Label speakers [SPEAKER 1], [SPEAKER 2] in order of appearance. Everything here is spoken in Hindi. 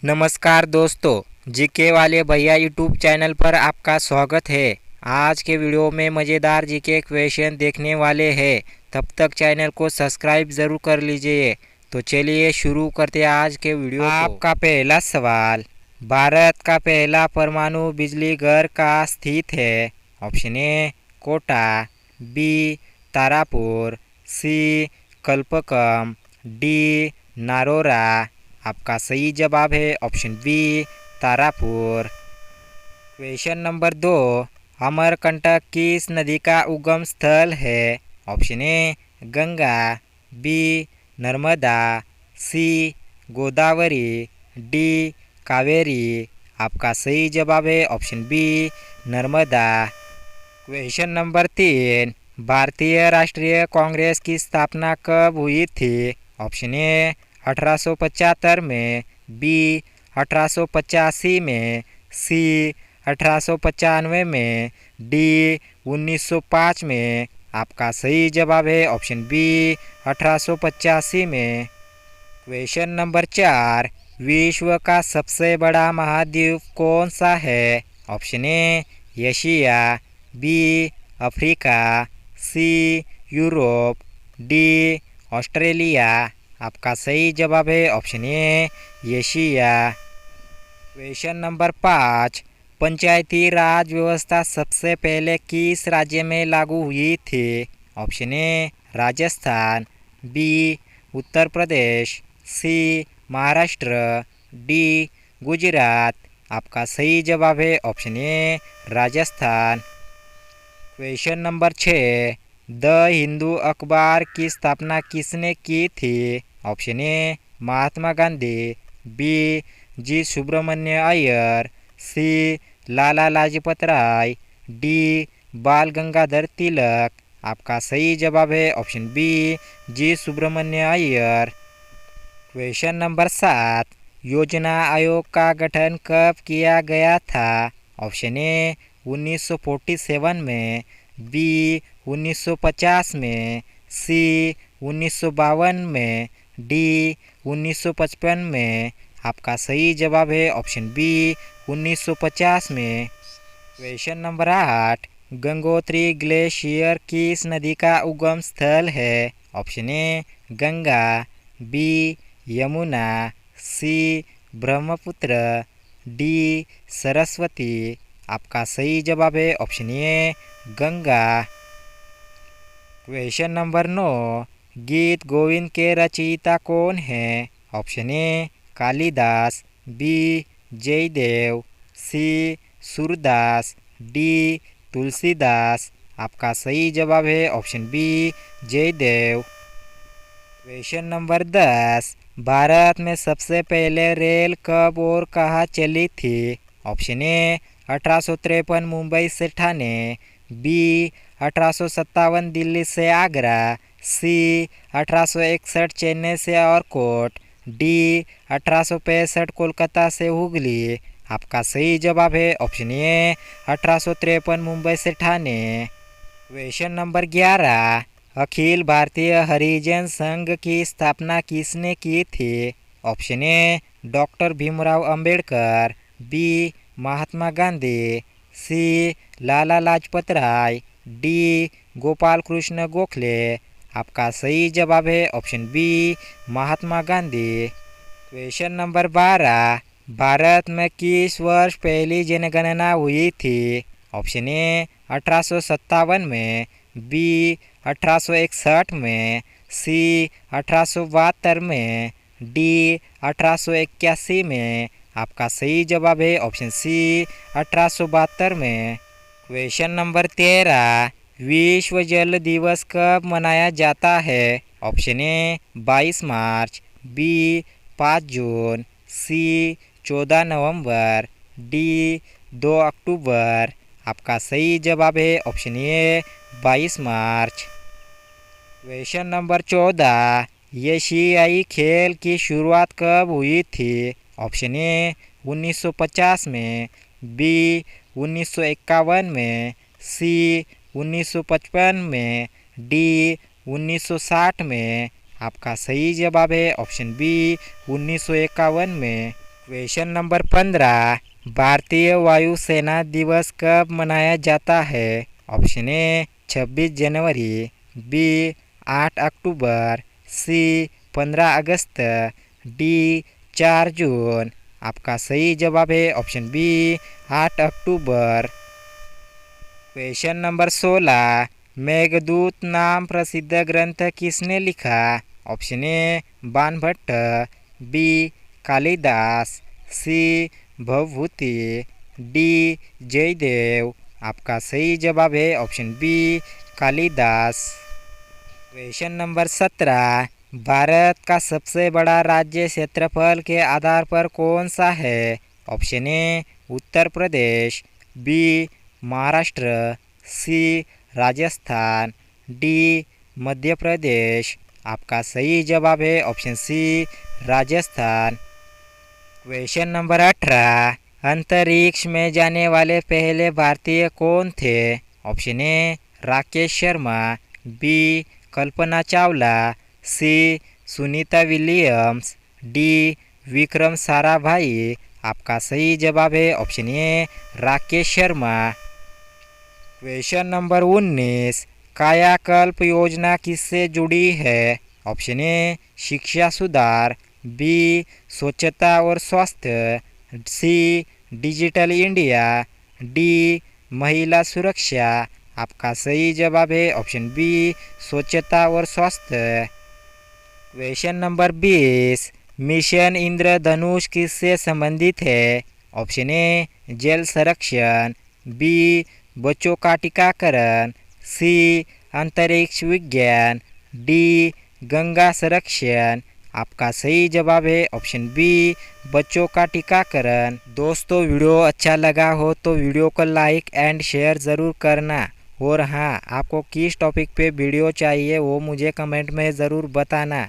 [SPEAKER 1] नमस्कार दोस्तों, जीके वाले भैया यूट्यूब चैनल पर आपका स्वागत है। आज के वीडियो में मज़ेदार जीके क्वेश्चन देखने वाले हैं। तब तक चैनल को सब्सक्राइब ज़रूर कर लीजिए। तो चलिए शुरू करते हैं आज के वीडियो को। आपका पहला सवाल, भारत का पहला परमाणु बिजली घर कहाँ स्थित है? Option A Kota, B Tarapur, C Kalpakkam, D Narora. आपका सही जवाब है option B Tarapur. Question number 2, Amarkantak किस नदी का उगम स्थल है? Option A Ganga, B Narmada, C Godavari, D Kaveri. आपका सही जवाब है option B Narmada. Question number 3, भारतीय राष्ट्रीय कांग्रेस की स्थापना कब हुई थी? ऑप्शन ए 1875 में, बी 1885 में, सी 1895 में, डी 1905 में। आपका सही जवाब है ऑप्शन बी 1885 में। क्वेश्चन नंबर 4, विश्व का सबसे बड़ा महाद्वीप कौन सा है? Option A Asia, B Africa, C Europe, D Australia. आपका सही जवाब है option A Asia. Question number 5, Panchayati Raj व्यवस्था सबसे पहले किस राज्य में लागू हुई थी? Option A Rajasthan, B Uttar Pradesh, C Maharashtra, D Gujarat. आपका सही जवाब है option A Rajasthan. Question number 6, the Hindu अखबार की स्थापना किसने की थी? Option A Mahatma Gandhi, B G Subramania Iyer, C Lala Lajpat Rai, D बाल गंगाधर तिलक। आपका सही जवाब है option B G Subramania Iyer. Question number 7, योजना आयोग का गठन कब किया गया था? ऑप्शन ए 1947 में, बी 1950 में, सी 1952 में, डी 1955 में। आपका सही जवाब है ऑप्शन बी 1950 में। क्वेश्चन नंबर 8, गंगोत्री ग्लेशियर किस नदी का उगम स्थल है? Option A Ganga, B Yamuna, C Brahmaputra, D Saraswati. आपका सही जवाब है option A Ganga. Question number 9, Geet Govind के रचयिता कौन है? Option A Kalidas, B Jayadev, C Surdas, D Tulsidas. आपका सही जवाब है option B Jayadev. Question number 10, Bharat में सबसे पहले रेल कब और कहाँ चली थी? ऑप्शन ए 1853 मुंबई से ठाणे, बी 1857 दिल्ली से आगरा, सी 1861 चेन्नई से औरकोट, डी 1865 कोलकाता से हुगली। आपका सही जवाब है ऑप्शन ए 1853 मुंबई से ठाणे। क्वेश्चन नंबर 11, अखिल भारतीय हरिजन संघ की स्थापना किसने की थी? Option A doctor Bhimrao Ambedkar, B Mahatma Gandhi, C Lala Lajpat Rai, D Gopal Krishna Gokhale. आपका सही जवाब है option B Mahatma Gandhi. Question number 12, Bharat में किस वर्ष पहली जनगणना हुई थी? ऑप्शन ए 1857 में, बी 1861 में, सी 1872 में, डी 1881 में। आपका सही जवाब है ऑप्शन सी 1872 में। क्वेश्चन नंबर 13, विश्व जल दिवस कब मनाया जाता है? ऑप्शन ए 22 मार्च, बी 5 जून, सी 14 नवंबर, डी 2 अक्टूबर। आपका सही जवाब है ऑप्शन ए 22 मार्च। क्वेश्चन नंबर 14, एशियाई खेल की शुरुआत कब हुई थी? ऑप्शन ए 1950 में, बी 1951 में, सी 1955 में, डी 1960 में। आपका सही जवाब है ऑप्शन बी 1951 में। क्वेश्चन नंबर 15, भारतीय वायुसेना दिवस कब मनाया जाता है? ऑप्शन ए 26 जनवरी, बी 8 अक्टूबर, सी 15 अगस्त, डी 4 जून। आपका सही जवाब है ऑप्शन बी 8 अक्टूबर। क्वेश्चन नंबर 16, मेघदूत नाम प्रसिद्ध ग्रंथ किसने लिखा? Option A Banabhatta, B Kalidas, C Bhavabhuti, D Jayadev. आपका सही जवाब है option B Kalidas. Question number 17, Bharat का सबसे बड़ा राज्य क्षेत्रफल के आधार पर कौन सा है? Option A Uttar Pradesh, B Maharashtra, C Rajasthan, D Madhya Pradesh. आपका सही जवाब है option C Rajasthan. Question number 18, अंतरिक्ष में जाने वाले पहले भारतीय कौन थे? Option A Rakesh Sharma, B Kalpana Chawla, C Sunita Williams, D Vikram Sarabhai. आपका सही जवाब है option A Rakesh Sharma. Question number 19, Kayakalp योजना किससे जुड़ी है? ऑप्शन ए शिक्षा सुधार, बी स्वच्छता और स्वास्थ्य, सी डिजिटल इंडिया, डी महिला सुरक्षा। आपका सही जवाब है ऑप्शन बी स्वच्छता और स्वास्थ्य। क्वेश्चन नंबर 20, मिशन इंद्रधनुष किससे संबंधित है? ऑप्शन ए जल संरक्षण, बी बच्चों का टीकाकरण, सी अंतरिक्ष विज्ञान, डी गंगा संरक्षण। आपका सही जवाब है ऑप्शन बी बच्चों का टीकाकरण। दोस्तों वीडियो अच्छा लगा हो तो वीडियो को लाइक एंड शेयर ज़रूर करना। और हाँ, आपको किस टॉपिक पे वीडियो चाहिए वो मुझे कमेंट में ज़रूर बताना।